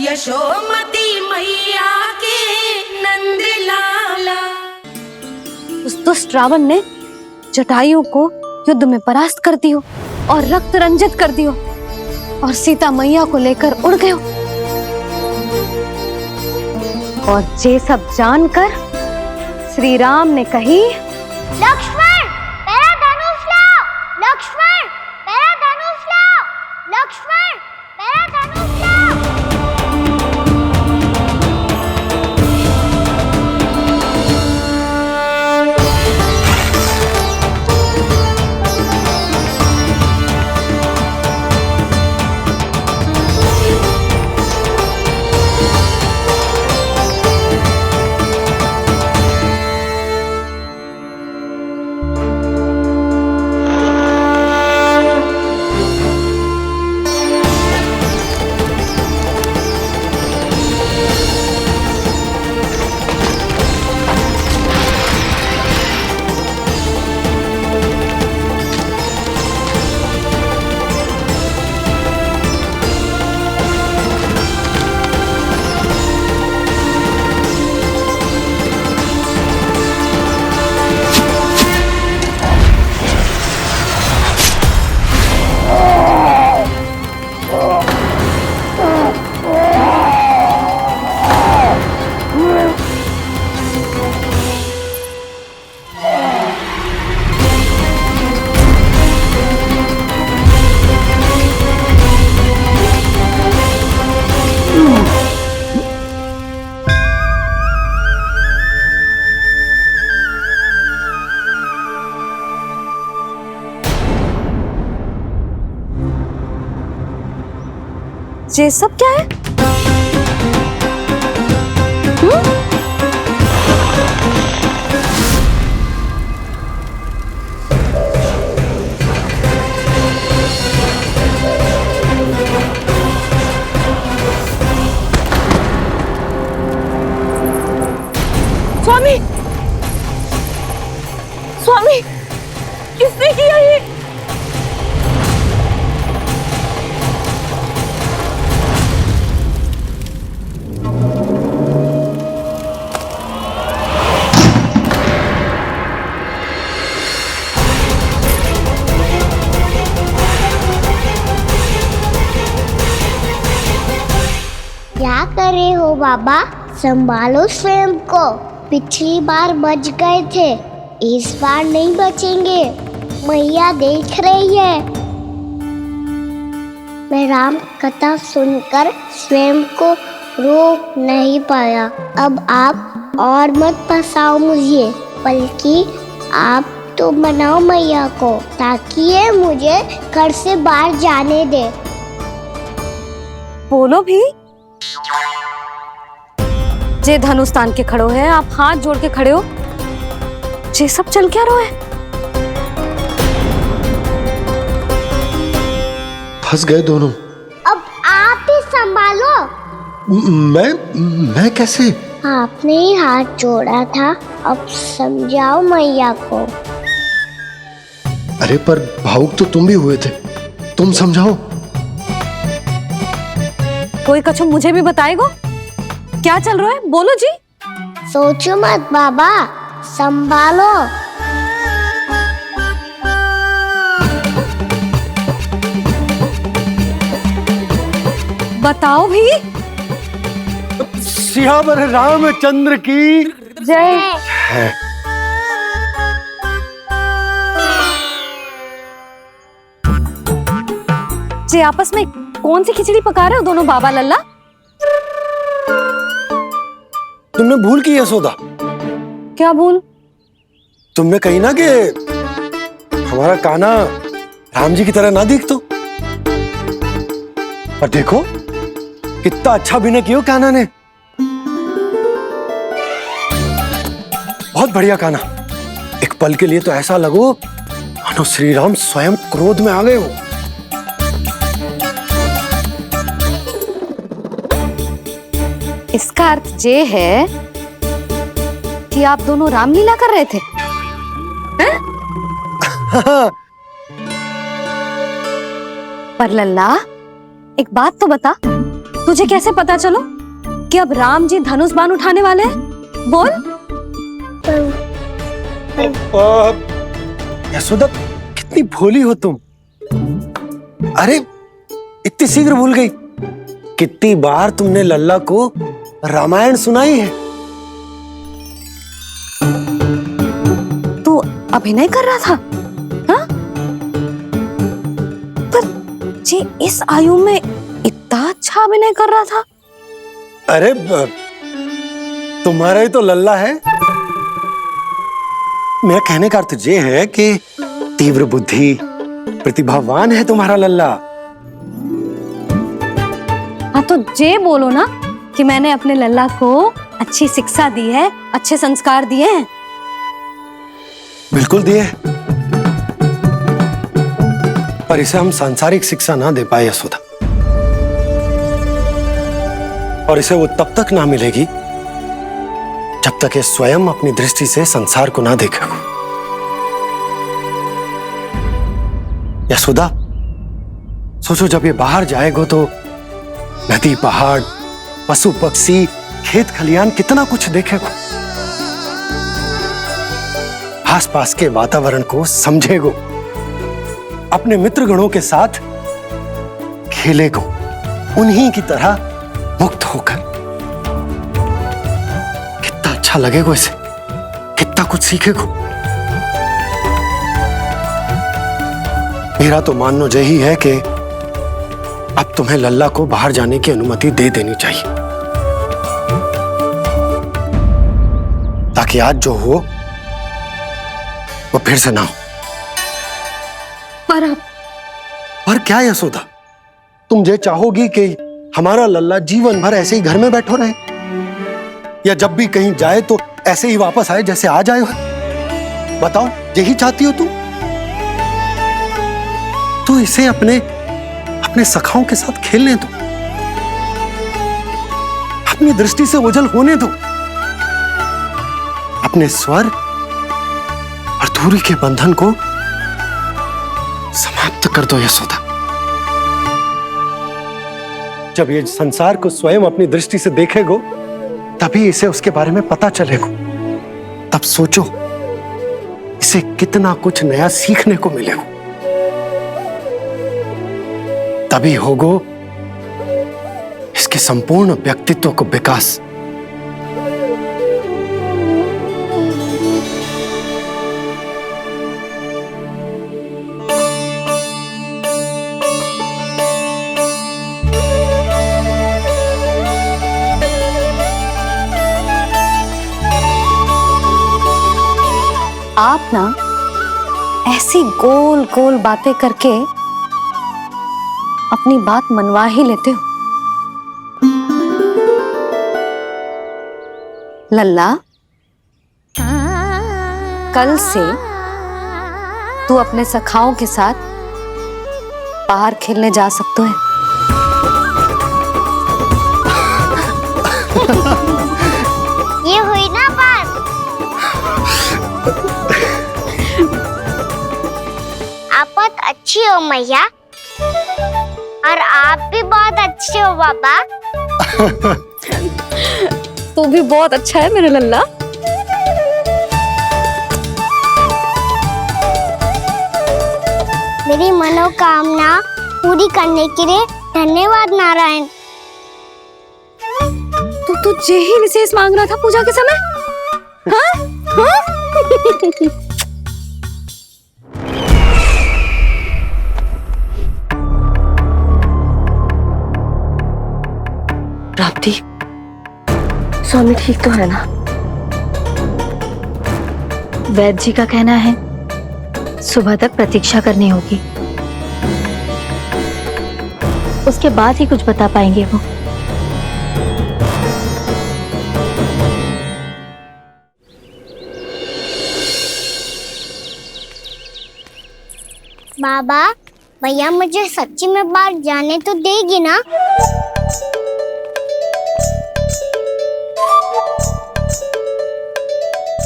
यशोमती मैया के नंद लाला। उस दुष्ट रावण ने जटायु को युद्ध में परास्त कर दियो और रक्त रंजित कर दियो और सीता मैया को लेकर उड़ गयो। और ये सब जानकर श्री राम ने कही, लक्ष्मण मेरा धनुष लाओ, लक्ष्मण मेरा धनुष लाओ, लक्ष्मण मेरा धनुष लाओ। ये सब क्या है? स्वामी, स्वामी, किसने किया ये? क्या करे हो बाबा, संभालो स्वयं को। पिछली बार बच गए थे, इस बार नहीं बचेंगे। मैया देख रही है। मैं राम कथा सुनकर स्वयं को रोक नहीं पाया। अब आप और मत फंसाओ मुझे, बल्कि आप तो मनाओ मैया को, ताकि ये मुझे घर से बाहर जाने दे। बोलो भी। जे धनुष तान के खड़ो है, आप हाथ जोड़ के खड़े हो, ये सब चल क्या रहा है? फंस गए दोनों। अब आप ही संभालो। मैं कैसे? आपने ही हाथ जोड़ा था, अब समझाओ मैया को। अरे पर भावुक तो तुम भी हुए थे, तुम समझाओ। कोई कछु मुझे भी बताएगो? क्या चल रहा है, बोलो जी। सोचो मत बाबा, संभालो। बताओ भी। सियावर रामचंद्र की जय। जे आपस में कौन सी खिचड़ी पका रहे हो दोनों बाबा लल्ला? तुमने भूल की यशोदा? क्या भूल? तुमने कही ना कि हमारा कान्हा राम जी की तरह ना दिख तो। पर देखो कितना अच्छा अभिनय किया कान्हा ने। बहुत बढ़िया कान्हा। एक पल के लिए तो ऐसा लगो मानो श्री राम स्वयं क्रोध में आ गए हो। इसका अर्थ ये है कि आप दोनों रामलीला कर रहे थे, हैं? पर लल्ला एक बात तो बता, तुझे कैसे पता चलो कि अब राम जी धनुष बाण उठाने वाले हैं? बोल। यशोदा, कितनी भोली हो तुम। अरे इतनी शीघ्र भूल गई। कितनी बार तुमने लल्ला को रामायण सुनाई है। तू अभिनय कर रहा था? हाँ? पर जी इस आयु में इतना अच्छा अभिनय कर रहा था। अरे तुम्हारा ही तो लल्ला है। मेरा कहने का अर्थ ये है कि तीव्र बुद्धि, प्रतिभावान है तुम्हारा लल्ला। हाँ तो जे बोलो ना कि मैंने अपने लल्ला को अच्छी शिक्षा दी है, अच्छे संस्कार दिए हैं। बिल्कुल दिए, पर इसे हम सांसारिक शिक्षा ना दे पाए यशोदा। और इसे वो तब तक ना मिलेगी जब तक ये स्वयं अपनी दृष्टि से संसार को ना देखेगा। यशोदा, सोचो जब ये बाहर जाएगा तो नदी, पहाड़, पशु पक्षी, खेत खलियान कितना कुछ देखेगा। आसपास के वातावरण को समझेगो, अपने मित्रगणों के साथ खेलेगो, उन्हीं की तरह मुक्त होकर। कितना अच्छा लगेगा इसे, कितना कुछ सीखेगो। मेरा तो मानना यही है कि अब तुम्हें लल्ला को बाहर जाने की अनुमति दे देनी चाहिए, ताकि आज जो हो वो फिर से ना हो। पर क्या यशोदा, तुम ये चाहोगी कि हमारा लल्ला जीवन भर ऐसे ही घर में बैठो रहे, या जब भी कहीं जाए तो ऐसे ही वापस आए जैसे आज आए हो? बताओ, यही चाहती हो तुम? तो इसे अपने सखाओं के साथ खेलने दो, अपनी दृष्टि से ओझल होने दो, अपने स्वर और दूरी के बंधन को समाप्त कर दो यशोदा। जब ये संसार को स्वयं अपनी दृष्टि से देखेगो, तभी इसे उसके बारे में पता चलेगा। तब सोचो इसे कितना कुछ नया सीखने को मिलेगा। तभी होगो इसके संपूर्ण व्यक्तित्व को विकास। आप ना ऐसी गोल गोल बातें करके अपनी बात मनवा ही लेते हो। लल्ला, कल से तू अपने सखाओं के साथ बाहर खेलने जा सकते है। ये हुई ना बात। आप बहुत अच्छी हो मैया, और आप भी बहुत अच्छे हो पापा। तू भी बहुत अच्छा है मेरे लल्ला। मेरी मनोकामना पूरी करने के लिए धन्यवाद नारायण। तू तो जे ही विशेष मांग रहा था पूजा के समय। हाँ? हाँ? राप्ती, स्वामी ठीक तो है ना? वैद्य जी का कहना है सुबह तक प्रतीक्षा करनी होगी, उसके बाद ही कुछ बता पाएंगे वो। बाबा, भैया मुझे सच्ची में बाहर जाने तो देगी ना?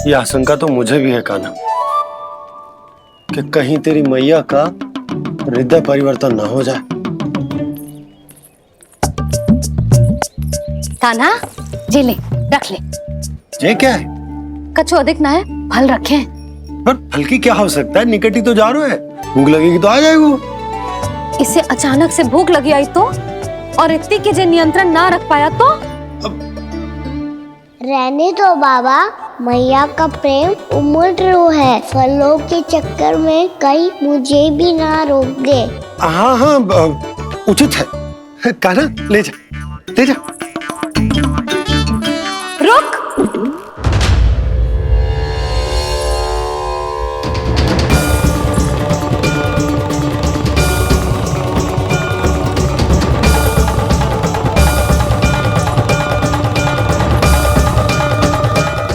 यह आशंका तो मुझे भी है कान्हा, कि कहीं तेरी मैया का हृदय परिवर्तन न हो जाए। कान्हा, जी ले, रख ले। ये क्या है? कछु अधिक ना है, फल रखे हैं। पर फल की क्या हो सकता है? निकट ही तो जा रहा है, भूख लगेगी तो आ जाएगा वो। इसे अचानक से भूख लगी आई तो, और इतनी के जे नियंत्रण ना रख पाया तो? रहने दो बाबा, मैया का प्रेम उमड़ है, फलों के चक्कर में कहीं मुझे भी ना रोक दे। हाँ हाँ, उचित है। कान्हा, ले जा, ले जा। रुक!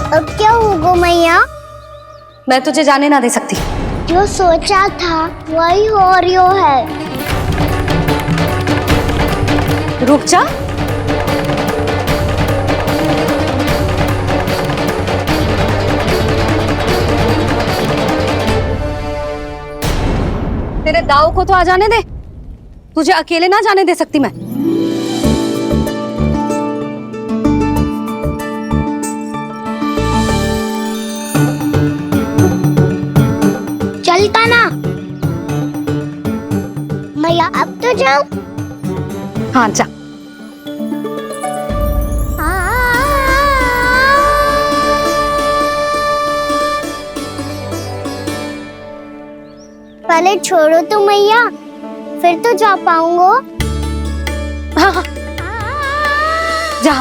अब क्या होगा मैया? मैं तुझे जाने ना दे सकती। जो सोचा था वही हो रही है। रुक जा। तेरे दाव को तो आ जाने दे, तुझे अकेले ना जाने दे सकती मैं। चलता ना मैया, अब तो जाओ। हाँ जा। पहले छोड़ो तो मैया, फिर तो जा पाऊंगा। हाँ हाँ, जा।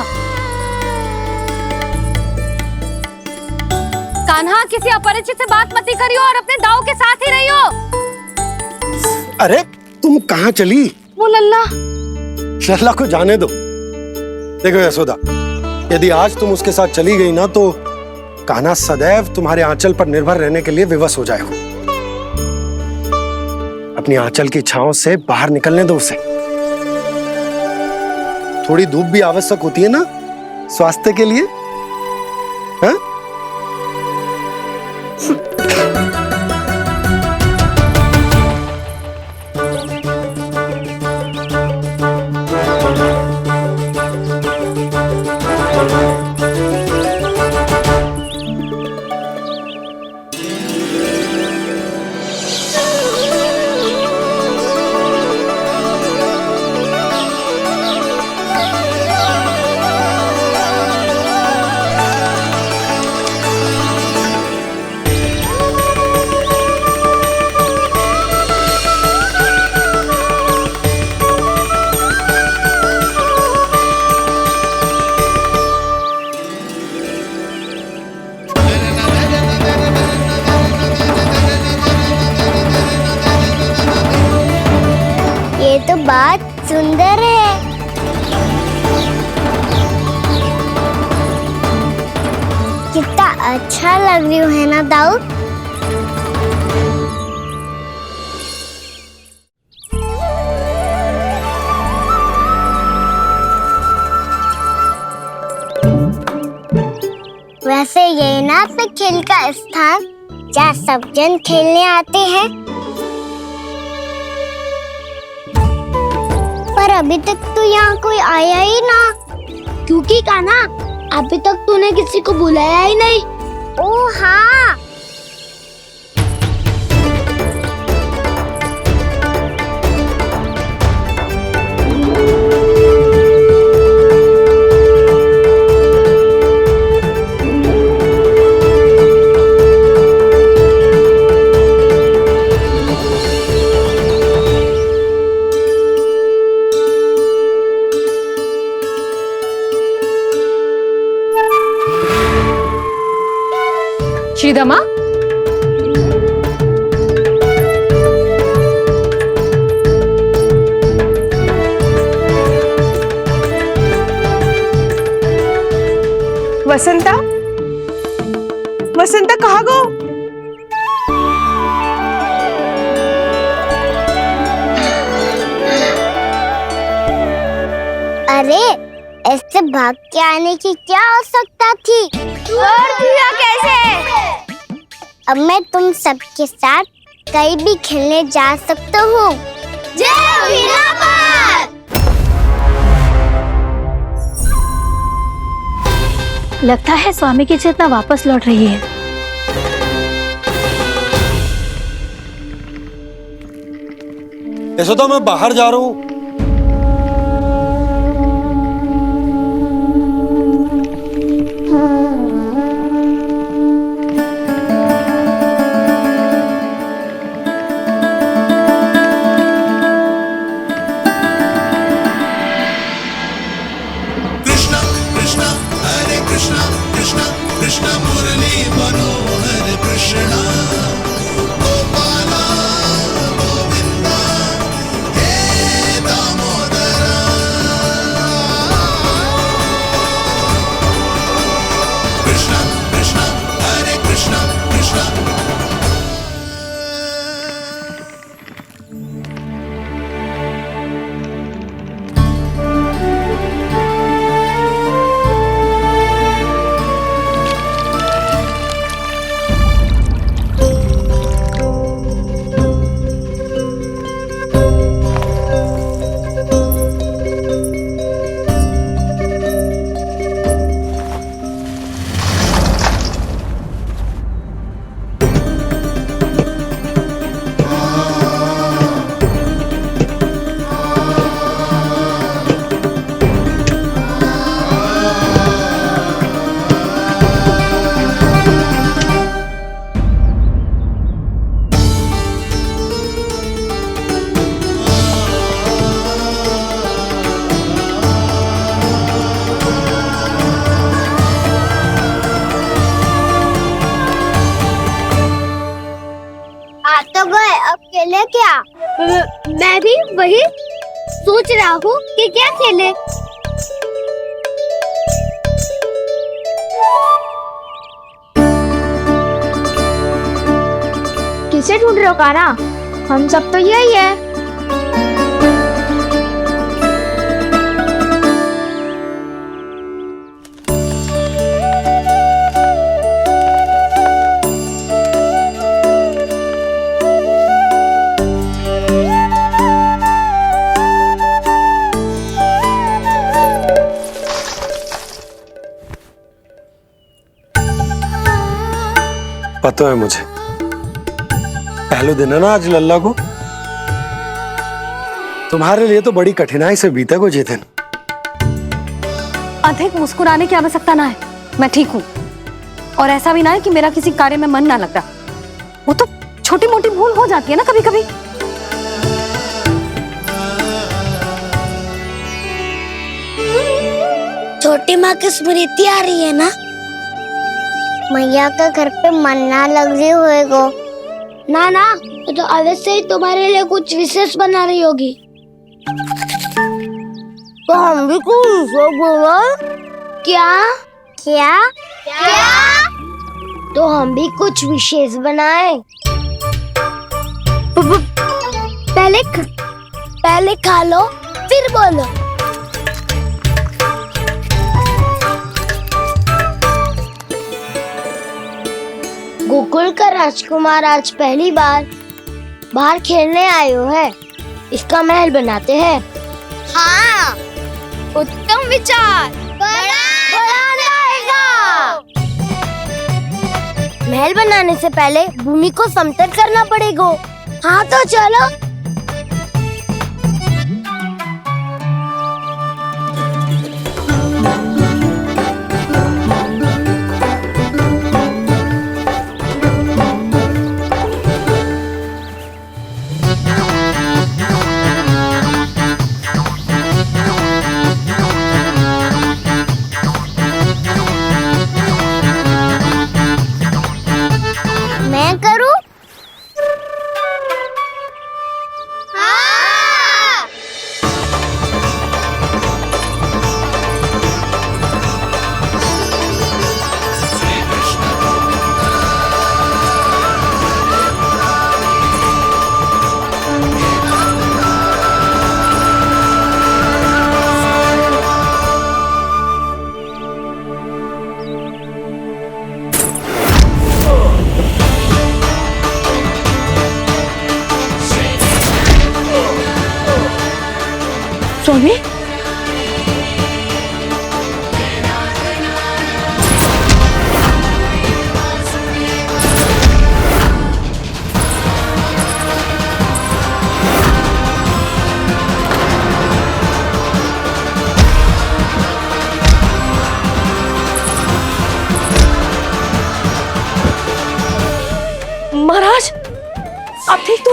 कान्हा, किसी अपरिचित से बात मत करियो और अपने दाव के साथ ही रहियो। अरे तुम कहाँ चली? वो लल्ला। लल्ला को जाने दो। देखो यशोदा, यदि आज तुम उसके साथ चली गई ना तो कान्हा सदैव तुम्हारे आंचल पर निर्भर रहने के लिए विवश हो जाएगा। अपनी आंचल की छांव से बाहर निकलने दो उसे। थोड़ी धूप भी आवश्यक होती है ना स्वास्थ्य के लिए, हाँ? ये तो बात सुंदर है। कितना अच्छा लग रही है ना दाऊ? वैसे ये ना पे खेल का स्थान जहाँ सब जन खेलने आते हैं, पर अभी तक तो यहाँ कोई आया ही ना। क्योंकि कान्हा, अभी तक तूने किसी को बुलाया ही नहीं। ओह हाँ, श्रीदमा, वसंता, वसंता कहाँ गो? अरे ऐसे भाग के आने की क्या आवश्यकता थी? छोड़ दिया कैसे? अब मैं तुम सबके साथ कहीं भी खेलने जा सकता हूँ। जय वीरापाद! लगता है स्वामी की चेतना वापस लौट रही है। यशोदा, मैं बाहर जा रहा हूँ। तो गए, अब खेले क्या? मैं भी वही सोच रहा हूँ कि क्या खेले। किसे ढूंढ रहे हो काना? हम सब तो यही है। पता है मुझे, पहले दिन है ना आज लल्ला को। तुम्हारे लिए तो बड़ी कठिनाई से बीता को जितन। अधिक मुस्कुराने की आवश्यकता ना है, मैं ठीक हूँ। और ऐसा भी ना है कि मेरा किसी कार्य में मन ना लग रहा। वो तो छोटी मोटी भूल हो जाती है ना कभी कभी। छोटी माँ की स्मृति आ रही है ना? मैया का घर पे मन ना लग रही होएगो। ना ना, तो अवश्य ही तुम्हारे लिए कुछ विशेष बना रही होगी। तो हम भी कुछ बोलो। क्या क्या क्या? तो हम भी कुछ विशेष बनाए। पहले खा लो फिर बोलो। गोकुल का राजकुमार आज पहली बार बाहर खेलने आए हो है। इसका महल बनाते हैं। हाँ, उत्तम विचार। बड़ा रहेगा। महल बनाने से पहले भूमि को समतल करना पड़ेगा। हाँ तो चलो।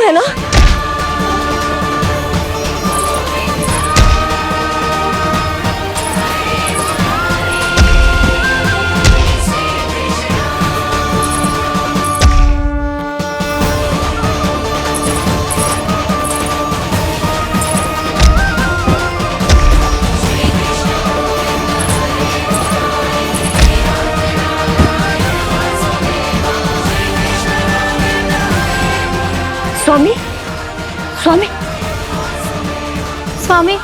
है ना? स्वामी, स्वामी, स्वामी।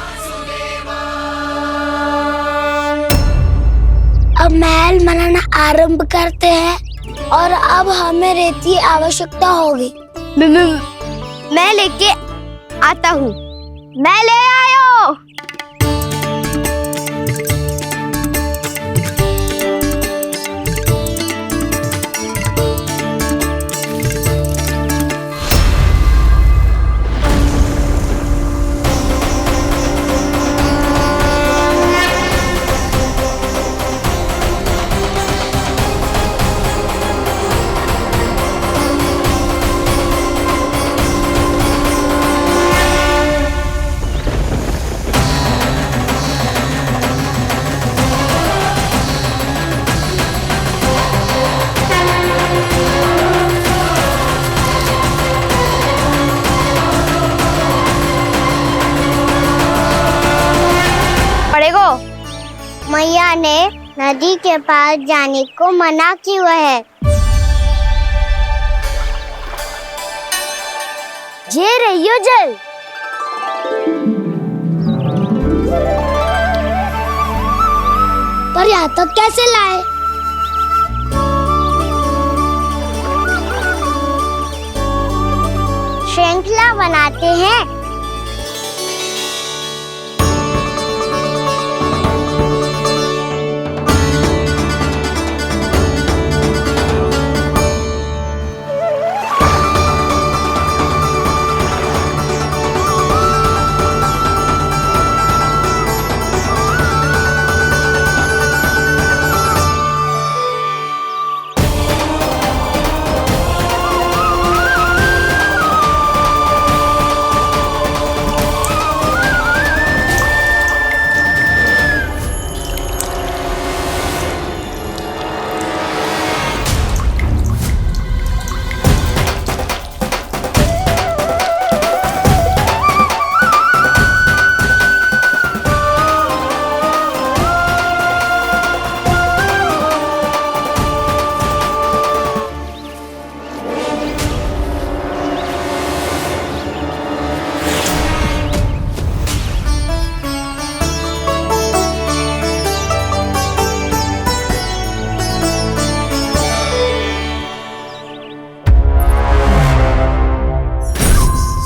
अब महल बनाना आरंभ करते हैं और अब हमें रेत की आवश्यकता होगी। मैं लेके आता हूँ। मैं ले आयो। मैया ने नदी के पास जाने को मना किया है। ये रहियो जल। पर यहाँ तक कैसे लाए? श्रृंखला बनाते हैं।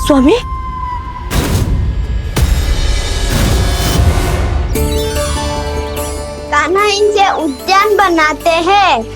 स्वामी, कान्हा इनसे उद्यान बनाते हैं।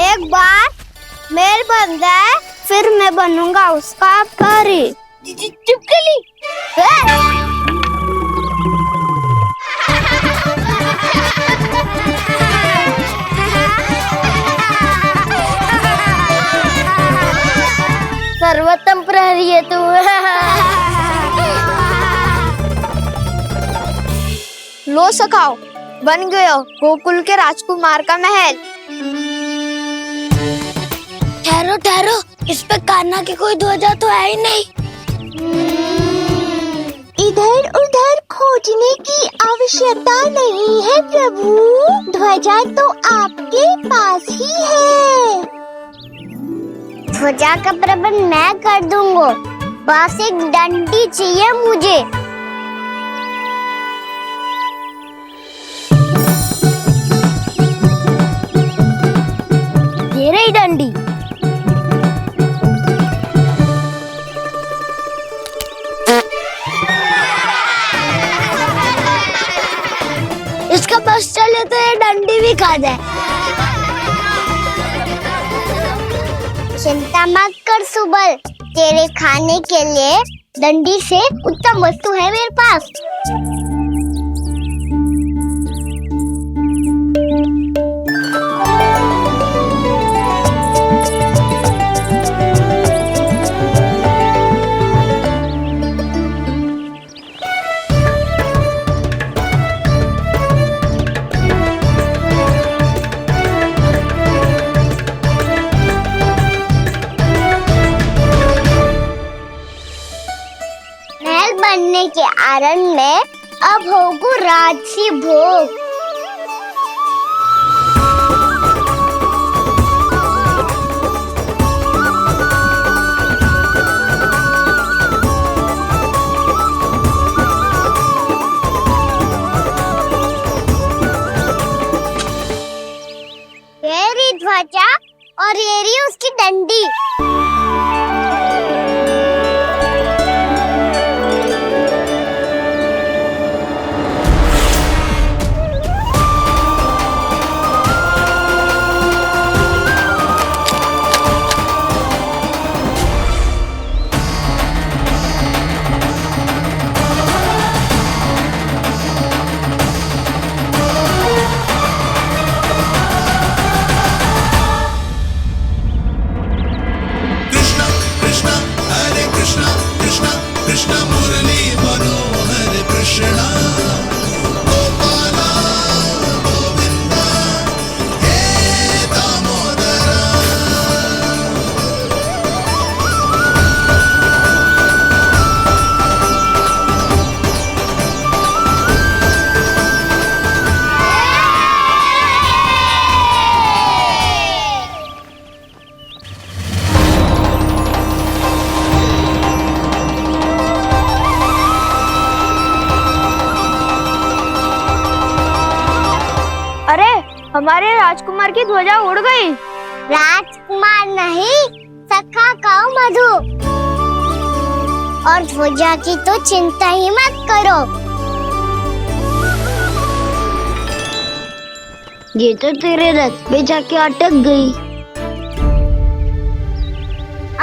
एक बार मेल बन जाए फिर मैं बनूंगा उसका परी। चुपकली। सर्वोत्तम प्रहरी है तू। लो सखाओ, बन गयो गोकुल के राजकुमार का महल। ठहरो ठहरो, इस पे कान्हा की कोई ध्वजा तो है ही नहीं। इधर उधर खोजने की आवश्यकता नहीं है प्रभु, ध्वजा तो आपके पास ही है। ध्वजा का प्रबंध मैं कर दूंगा, बस एक डंडी चाहिए मुझे। ये रही डंडी। इसका बस चले तो ये डंडी भी भी खा जाए। चिंता मत कर सुबल, तेरे खाने के लिए डंडी से उत्तम वस्तु है मेरे पास। महल बनने के आनंद में अब होगू राजसी भोग। ये रही ध्वजा और ये रही उसकी डंडी। हमारे राजकुमार की ध्वजा उड़ गई। राजकुमार नहीं, सखा कहो मधु। और ध्वजा की तो चिंता ही मत करो। ये तो तेरे रथ पे जाके अटक गई।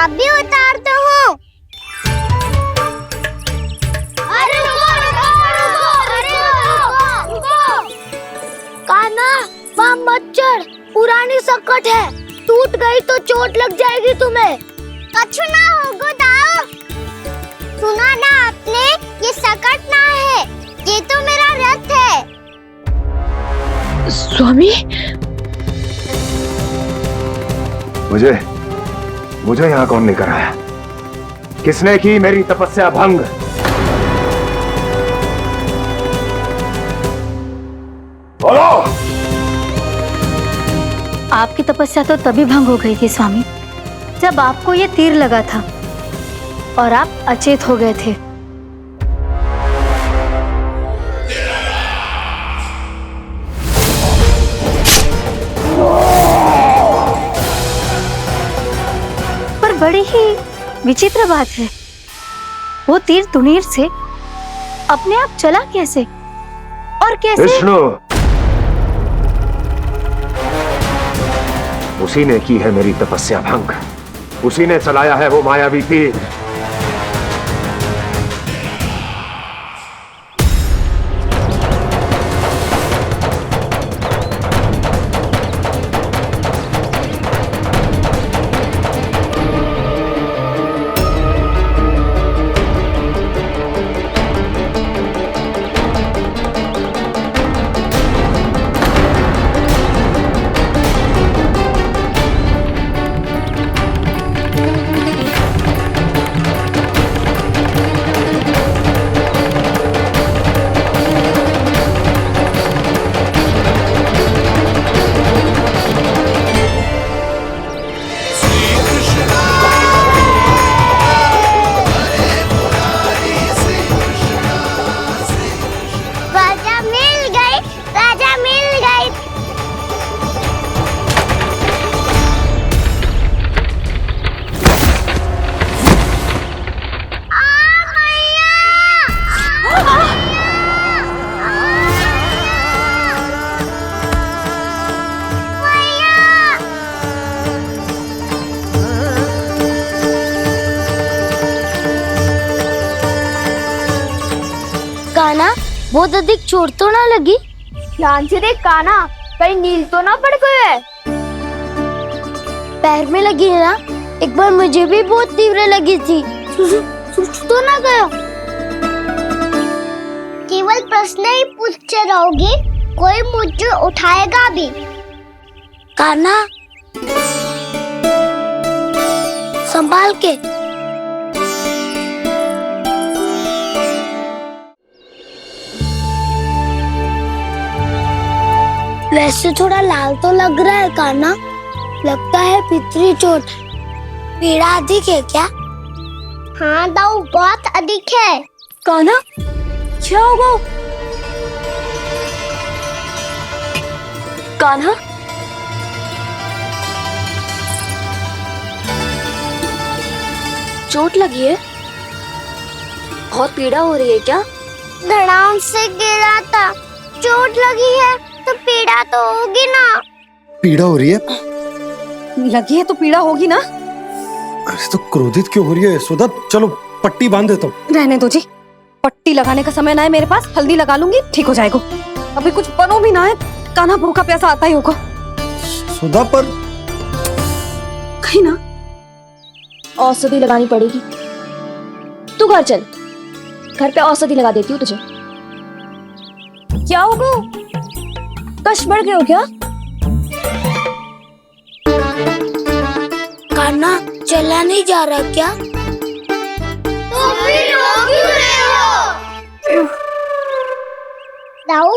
अभी उतार तो हूँ। अरे कान्हा, वहाँ मत चढ़, पुरानी सकट है, टूट गई तो चोट लग जाएगी तुम्हें। कछु ना होगा दाऊ। सुना ना आपने, ये सकट ना है, ये तो मेरा रथ है। स्वामी, मुझे यहाँ कौन लेकर आया? किसने की मेरी तपस्या भंग? बोलो। आपकी तपस्या तो तभी भंग हो गई थी स्वामी, जब आपको ये तीर लगा था और आप अचेत हो गए थे। पर बड़ी ही विचित्र बात है, वो तीर तुनीर से अपने आप चला कैसे और कैसे? विष्णु, उसी ने की है मेरी तपस्या भंग, उसी ने चलाया है वो मायावी तीर। कान्हा, बहुत अधिक चोट तो ना लगी? ध्यान से देख कान्हा, कहीं नील तो ना पड़ गए है। पैर में लगी है ना? एक बार मुझे भी बहुत तीव्र लगी थी। सूज तो ना गया? केवल प्रश्न ही पूछते रहोगे, कोई मुझे उठाएगा भी? कान्हा, संभाल के। वैसे थोड़ा लाल तो लग रहा है कान्हा, लगता है पितरी चोट। पीड़ा अधिक है क्या? हाँ दाऊ, बहुत अधिक है। कान्हा, क्या होगा? कान्हा, चोट लगी है? बहुत पीड़ा हो रही है क्या? धड़ाम से गिरा था, चोट लगी है तो पीड़ा तो होगी ना। पीड़ा हो रही है? लगी है तो पीड़ा होगी ना। अरे तो क्रोधित क्यों हो रही है यशोदा? चलो पट्टी बांध देता हूँ। रहने दो जी, पट्टी लगाने का समय ना है मेरे पास, हल्दी लगा लूंगी, ठीक हो जाएगा। अभी कुछ बनो भी ना है, कान्हा भूखा प्यासा आता ही होगा। सुधा पर कहीं ना औषधि लगानी पड़ेगी। तू घर चल, घर पे औषधि लगा देती हूँ तुझे। क्या होगा? कष्ट बढ़ गए हो क्या? कान्हा, चला नहीं जा रहा क्या? तो फिर रो क्यों रहे हो? दाऊ,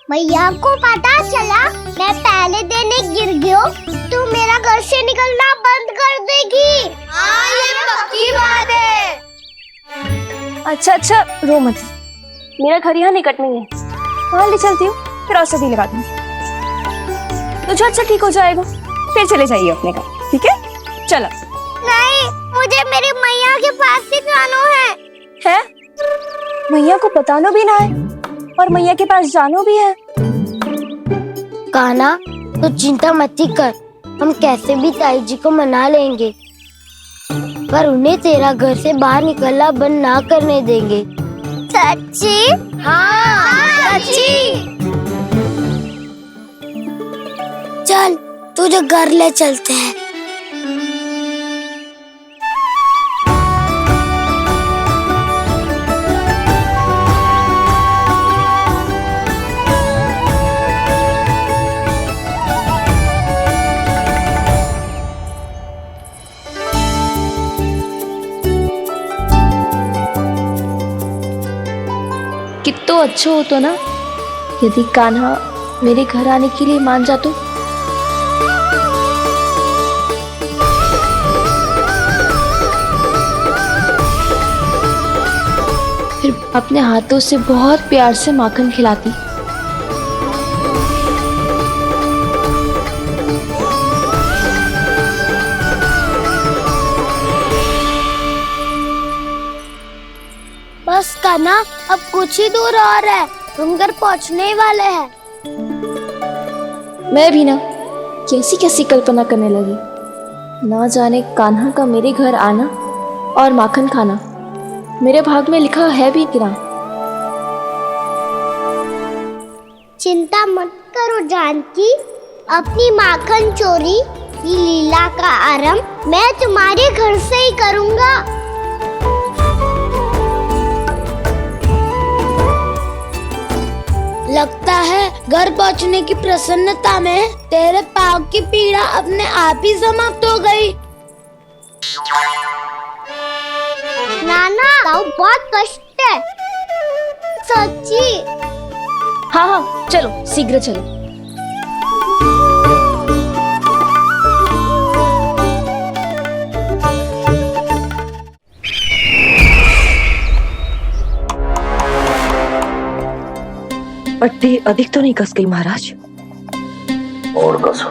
मैया को पता चला मैं पहले दिन ही गिर गया तो मेरा घर से निकलना बंद कर देगी। हाँ, ये पक्की बात है। अच्छा, रो मत, मेरा घर यहाँ निकट में है, वहाँ ले चलती हूँ, फिर औषधि लगा दूंगी। तो झट से ठीक हो जाएगा, फिर चले जाइए अपने घर, ठीक है? चलो। नहीं, मुझे मेरी मैया के पास ही जाना है। मैया को बताना भी ना है और मैया के पास जानो भी है। कान्हा, तो चिंता मत ही कर, हम कैसे भी ताई जी को मना लेंगे, पर उन्हें तेरा घर से बाहर निकलना बंद ना करने देंगे। सच्ची? हाँ, सच्ची। चल, तुझे घर ले चलते हैं। कितना अच्छा हो तो ना यदि कान्हा मेरे घर आने के लिए मान जा तो। फिर अपने हाथों से बहुत प्यार से माखन खिलाती। बस कान्हा, अब कुछ ही दूर और है, तुम घर पहुंचने ही वाले हैं। मैं भी ना कैसी कैसी कल्पना करने लगी। ना जाने कान्हा का मेरे घर आना और माखन खाना मेरे भाग में लिखा है भी कि ना। चिंता मत करो जानकी, अपनी माखन चोरी की लीला का आरंभ मैं तुम्हारे घर से ही करूंगा। लगता है घर पहुंचने की प्रसन्नता में तेरे पाँव की पीड़ा अपने आप ही समाप्त हो गई। नाना, पाँव बहुत कष्ट है। सच्ची? हाँ, चलो शीघ्र चलो। पट्टी अधिक तो नहीं कस गई महाराज? और कसो।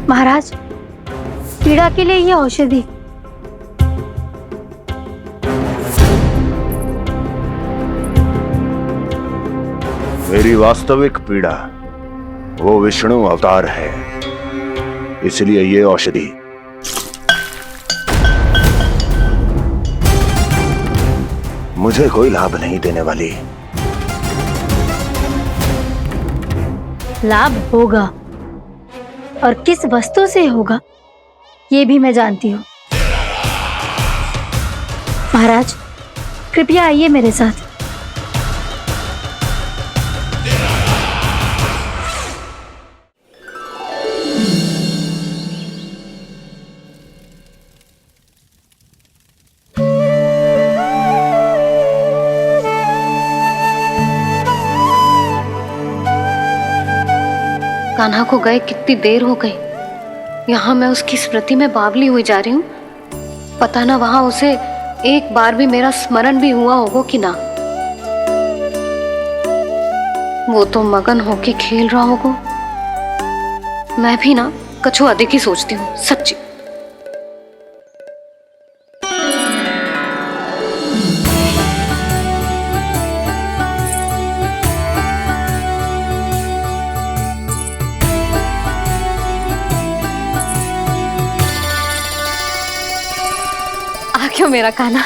महाराज, पीड़ा के लिए ये औषधि। मेरी वास्तविक पीड़ा वो विष्णु अवतार है, इसलिए ये औषधि मुझे कोई लाभ नहीं देने वाली। लाभ होगा, और किस वस्तु से होगा ये भी मैं जानती हूँ। महाराज, कृपया आइए मेरे साथ। कान्हा को गए कितनी देर हो गई। यहाँ मैं उसकी स्मृति में बावली हुई जा रही हूँ। पता ना वहां उसे एक बार भी मेरा स्मरण भी हुआ होगा कि ना। वो तो मगन होके खेल रहा होगा। मैं भी ना कछु अधिक ही सोचती हूँ, सच्ची। आ क्यों मेरा कान्हा।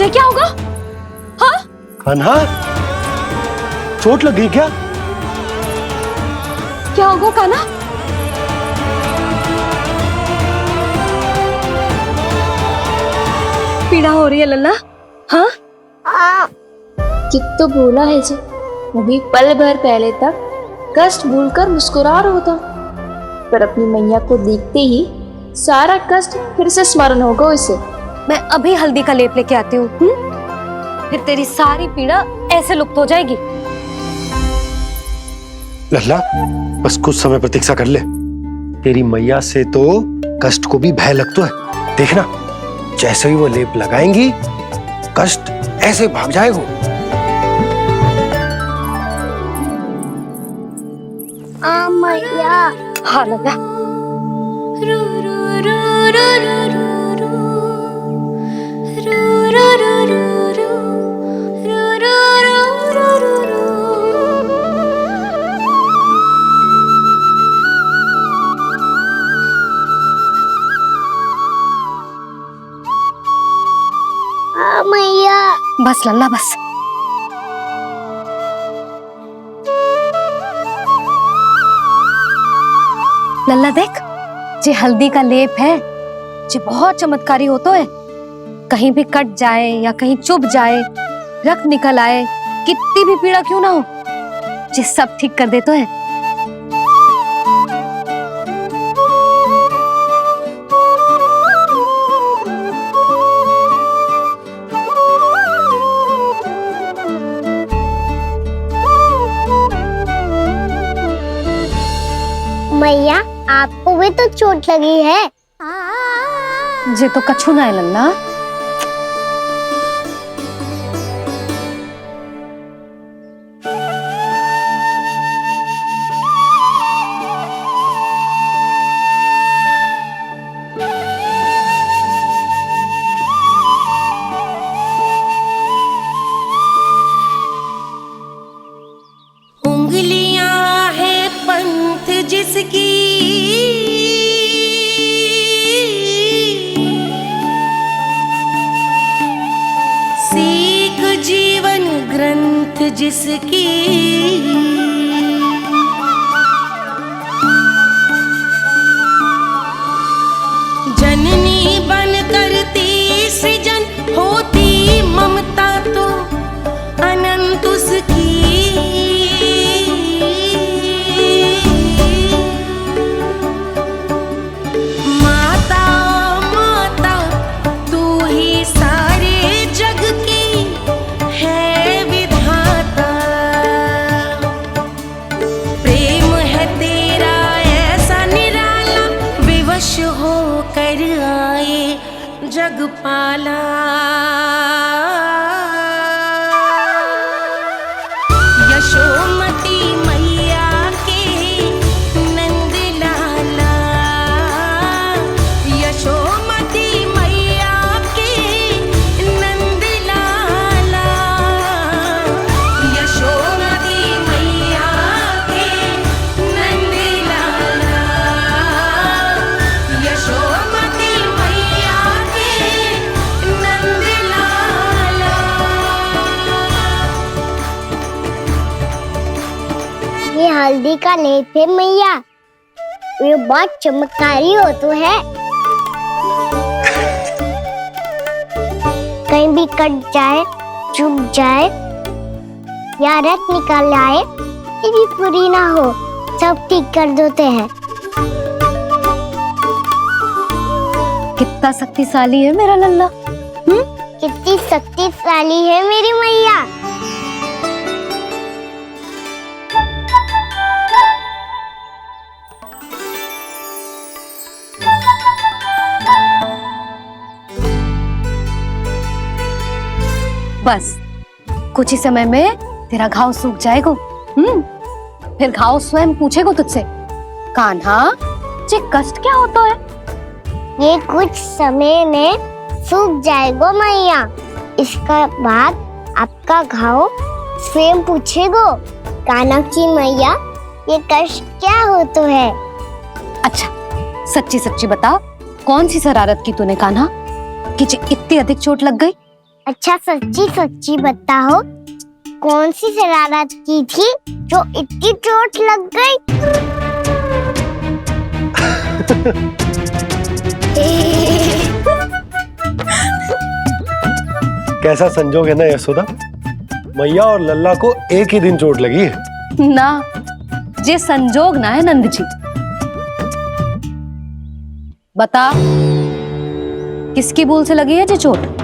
क्या होगा? हाँ? कान्हा, चोट लग गई क्या? क्या होगा कान्हा? पीड़ा हो रही है लल्ला? हाँ? कित तो बोला है जी, अभी पल भर पहले तक कष्ट भूलकर मुस्कुरा रहा था, पर अपनी मैया को देखते ही सारा कष्ट फिर से स्मरण होगा उसे। मैं अभी हल्दी का लेप लेके आती हूँ। फिर तेरी सारी पीड़ा ऐसे लुप्त हो जाएगी। लल्ला, बस कुछ समय प्रतीक्षा कर ले। तेरी मैया से तो कष्ट को भी भय लगता है। देखना, जैसे ही वो लेप लगाएंगी कष्ट ऐसे भाग जाएगा। मैया। हाँ लल्ला। मैया। बस लल्ला बस। लल्ला देख, जे हल्दी का लेप है जे बहुत चमत्कारी होता है। कहीं भी कट जाए या कहीं चुभ जाए, रक्त निकल आए, कितनी भी पीड़ा क्यों ना हो, जे सब ठीक कर देता है। मैया, आपको भी तो चोट लगी है। जे तो कछु ना है लल्ला। उंगलियां है पंथ जिसकी, सीख जीवन ग्रंथ जिसकी, जननी बन कर तीर जग पाला। यशोमती मैया के नंद लाला, यशोमती मैया के नंद लाला, यशोमती मैया के नंद लाला, यशोमती मैया के नंद लाला। ये हल्दी का लेप है मैया, ये बहुत चमत्कारी हो तो है। कहीं भी कट जाए, चुभ जाए या रक्त निकल आए, ये भी पूरी ना हो, सब ठीक कर देते हैं। कितना शक्तिशाली है मेरा लल्ला। कितनी शक्तिशाली है मेरी मैया। बस कुछ ही समय में तेरा घाव सूख जाएगा। फिर घाव स्वयं पूछेगा तुझसे, कान्हा ये कष्ट क्या होता है? ये कुछ समय में सूख जाएगा मैया। इसका बाद आपका घाव स्वयं पूछेगो, कान्हा की मैया ये कष्ट क्या हो तो है। अच्छा सच्ची सच्ची बता, कौन सी शरारत की तूने कान्हा कि इतनी अधिक चोट लग गई? अच्छा सच्ची सच्ची बताओ, कौन सी शरारत की थी जो इतनी चोट लग गई? कैसा संजोग है ना यशोदा, मैया और लल्ला को एक ही दिन चोट लगी है। ना ये संजोग ना है नंद जी। बता किसकी भूल से लगी है ये चोट?